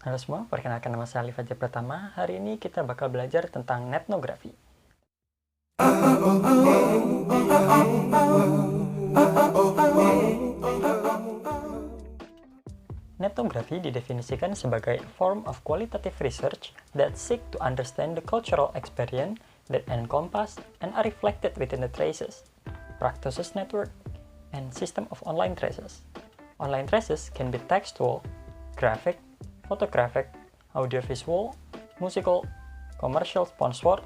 Halo semua, perkenalkan nama saya Ali Fajar Pratama. Hari ini kita bakal belajar tentang etnografi. Etnografi didefinisikan sebagai a form of qualitative research that seek to understand the cultural experience that encompass and are reflected within the traces, practices network, and system of online traces. Online traces can be textual, graphic, photographic, audiovisual, musical, commercial sponsored,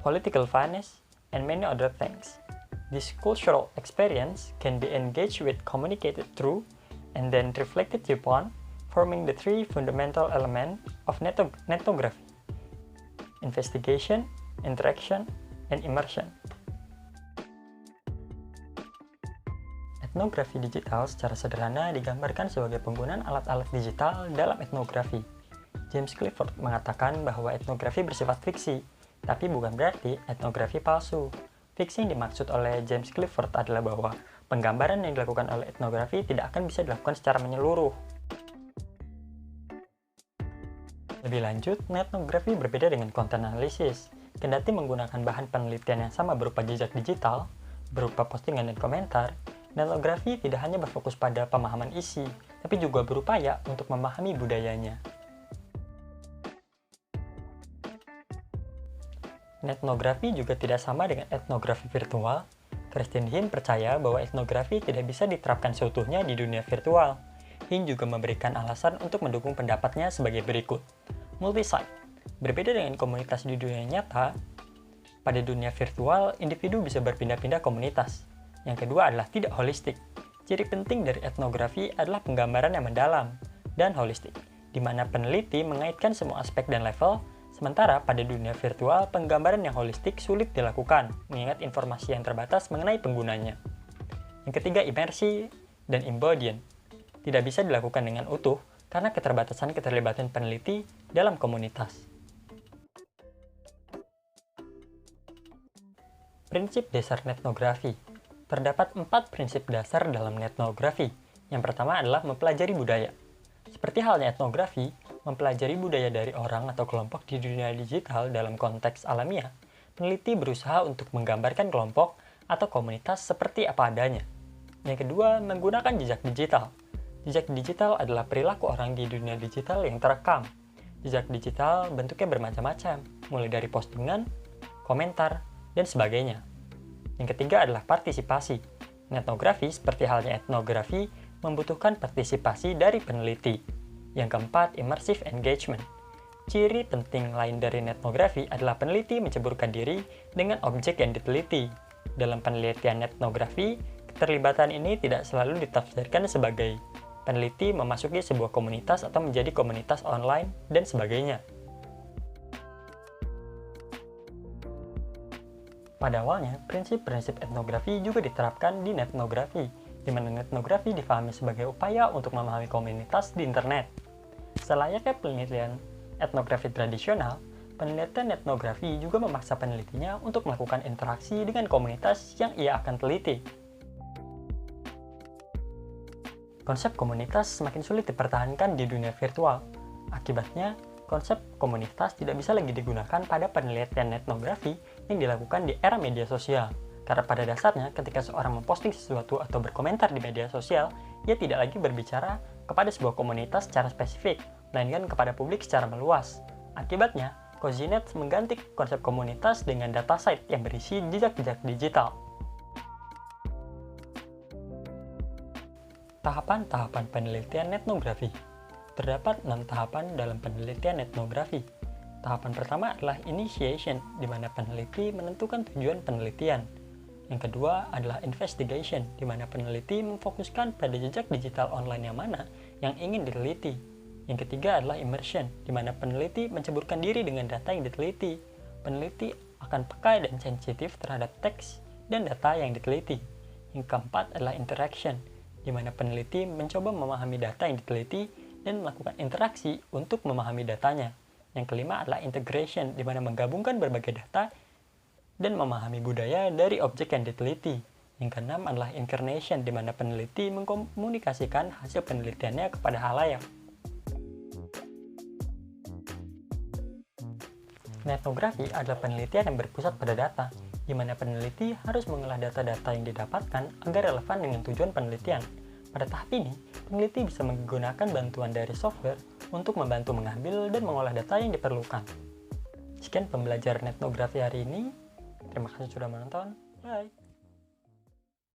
political finance, and many other things. This cultural experience can be engaged with, communicated through, and then reflected upon, forming the three fundamental elements of ethnography: investigation, interaction, and immersion. Etnografi digital secara sederhana digambarkan sebagai penggunaan alat-alat digital dalam etnografi. James Clifford mengatakan bahwa etnografi bersifat fiksi, tapi bukan berarti etnografi palsu. Fiksi yang dimaksud oleh James Clifford adalah bahwa penggambaran yang dilakukan oleh etnografi tidak akan bisa dilakukan secara menyeluruh. Lebih lanjut, etnografi berbeda dengan konten analisis. Kendati menggunakan bahan penelitian yang sama berupa jejak digital, berupa postingan dan komentar, etnografi tidak hanya berfokus pada pemahaman isi, tapi juga berupaya untuk memahami budayanya. Etnografi juga tidak sama dengan etnografi virtual. Christine Hinn percaya bahwa etnografi tidak bisa diterapkan seutuhnya di dunia virtual. Hinn juga memberikan alasan untuk mendukung pendapatnya sebagai berikut. Multi-site. Berbeda dengan komunitas di dunia nyata, pada dunia virtual, individu bisa berpindah-pindah komunitas. Yang kedua adalah tidak holistik. Ciri penting dari etnografi adalah penggambaran yang mendalam dan holistik, di mana peneliti mengaitkan semua aspek dan level, sementara pada dunia virtual, penggambaran yang holistik sulit dilakukan, mengingat informasi yang terbatas mengenai penggunanya. Yang ketiga, imersi dan embodied. Tidak bisa dilakukan dengan utuh, karena keterbatasan keterlibatan peneliti dalam komunitas. Prinsip dasar etnografi. Terdapat 4 prinsip dasar dalam etnografi. Yang pertama adalah mempelajari budaya. Seperti halnya etnografi, mempelajari budaya dari orang atau kelompok di dunia digital dalam konteks alamiah, peneliti berusaha untuk menggambarkan kelompok atau komunitas seperti apa adanya. Yang kedua, menggunakan jejak digital. Jejak digital adalah perilaku orang di dunia digital yang terekam. Jejak digital bentuknya bermacam-macam, mulai dari postingan, komentar, dan sebagainya. Yang ketiga adalah partisipasi. Etnografi, seperti halnya etnografi, membutuhkan partisipasi dari peneliti. Yang keempat, immersive engagement. Ciri penting lain dari etnografi adalah peneliti menceburkan diri dengan objek yang diteliti. Dalam penelitian etnografi, keterlibatan ini tidak selalu ditafsirkan sebagai peneliti memasuki sebuah komunitas atau menjadi komunitas online, dan sebagainya. Pada awalnya, prinsip-prinsip etnografi juga diterapkan di etnografi, di mana etnografi difahami sebagai upaya untuk memahami komunitas di internet. Selayaknya penelitian etnografi tradisional, penelitian etnografi juga memaksa penelitinya untuk melakukan interaksi dengan komunitas yang ia akan teliti. Konsep komunitas semakin sulit dipertahankan di dunia virtual. Akibatnya, konsep komunitas tidak bisa lagi digunakan pada penelitian etnografi yang dilakukan di era media sosial. Karena pada dasarnya, ketika seorang memposting sesuatu atau berkomentar di media sosial, ia tidak lagi berbicara kepada sebuah komunitas secara spesifik, melainkan kepada publik secara meluas. Akibatnya, Cozinet mengganti konsep komunitas dengan datasite yang berisi jejak-jejak digital. Tahapan-tahapan penelitian etnografi. Terdapat 6 tahapan dalam penelitian etnografi. Tahapan pertama adalah initiation, di mana peneliti menentukan tujuan penelitian. Yang kedua adalah investigation, di mana peneliti memfokuskan pada jejak digital online yang mana yang ingin diteliti. Yang ketiga adalah immersion, di mana peneliti menceburkan diri dengan data yang diteliti. Peneliti akan peka dan sensitif terhadap teks dan data yang diteliti. Yang keempat adalah interaction, di mana peneliti mencoba memahami data yang diteliti dan melakukan interaksi untuk memahami datanya. Yang kelima adalah integration, di mana menggabungkan berbagai data dan memahami budaya dari objek yang diteliti. Yang keenam adalah incarnation, di mana peneliti mengkomunikasikan hasil penelitiannya kepada halayak. Etnografi adalah penelitian yang berpusat pada data, di mana peneliti harus mengolah data-data yang didapatkan agar relevan dengan tujuan penelitian. Pada tahap ini, peneliti bisa menggunakan bantuan dari software untuk membantu mengambil dan mengolah data yang diperlukan. Sekian pembelajaran etnografi hari ini. Terima kasih sudah menonton. Bye.